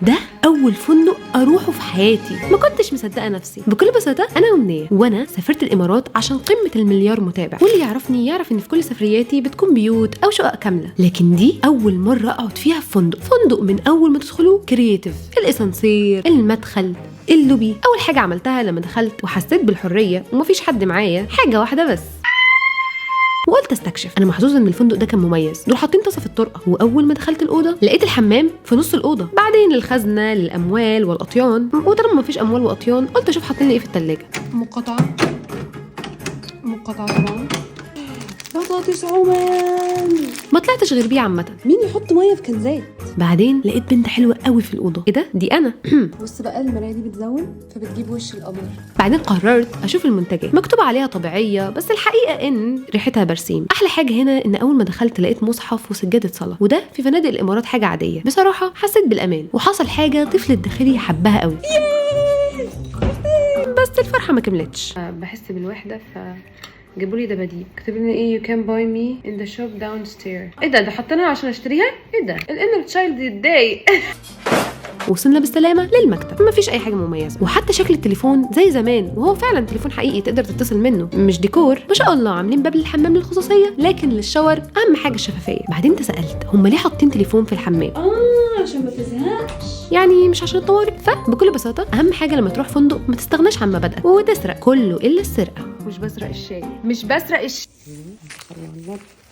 ده اول فندق اروحه في حياتي. ما كنتش مصدقه نفسي. بكل بساطه انا ومنيه وانا سافرت الامارات عشان قمه المليار متابع، واللي يعرفني يعرف ان في كل سفرياتي بتكون بيوت او شقق كامله، لكن دي اول مره اقعد فيها في فندق من اول ما تدخلوه كرييتيف. الاسانسير، المدخل، اللوبي. اول حاجه عملتها لما دخلت وحسيت بالحريه ومفيش حد معايا حاجه واحده بس، وقلت استكشف. انا محظوظه ان الفندق ده كان مميز، دول حاطين طاسه في الطرقه، واول ما دخلت الاوضه لقيت الحمام في نص الاوضه، بعدين الخزنه للاموال والاطيان، وطالما مفيش اموال واطيان قلت اشوف حاطين لي ايه في الثلاجه. مقاطعه طبعا، بطاطس عمان. ما طلعتش غير بيه عامه. مين يحط ميه في كنزات؟ بعدين لقيت بنت حلوه قوي في الاوضه. ايه ده؟ دي انا. بص بقى، المرايه دي بتزون فبتجيب وش القمر. بعدين قررت اشوف المنتجات، مكتوب عليها طبيعيه بس الحقيقه ان ريحتها برسيم. احلى حاجه هنا ان اول ما دخلت لقيت مصحف وسجاده صلاه، وده في فنادق الامارات حاجه عاديه. بصراحه حسيت بالامان، وحصل حاجه طفل الداخلي حبها قوي، بس الفرحه ما كملتش. بحس بالوحده جابوا لي دباديب، كتب لنا ايه you can buy me in the shop downstairs. ايه ده حطيناها عشان اشتريها؟ ايه ده الانر تشايلد يتضايق. وصلنا بالسلامه للمكتب، مفيش اي حاجه مميزه، وحتى شكل التليفون زي زمان، وهو فعلا تليفون حقيقي تقدر تتصل منه، مش ديكور. ما شاء الله عاملين باب للحمام للخصوصيه، لكن للشاور اهم حاجه الشفافيه. بعدين تسالت هم ليه حاطين تليفون في الحمام؟ عشان ما تزهقش، يعني مش عشان الطوارئ. فبكل بساطه اهم حاجه لما تروح فندق ما تستغناش عن مبادئك وتسرق كله الا السرقه. مش بسرق الشاي.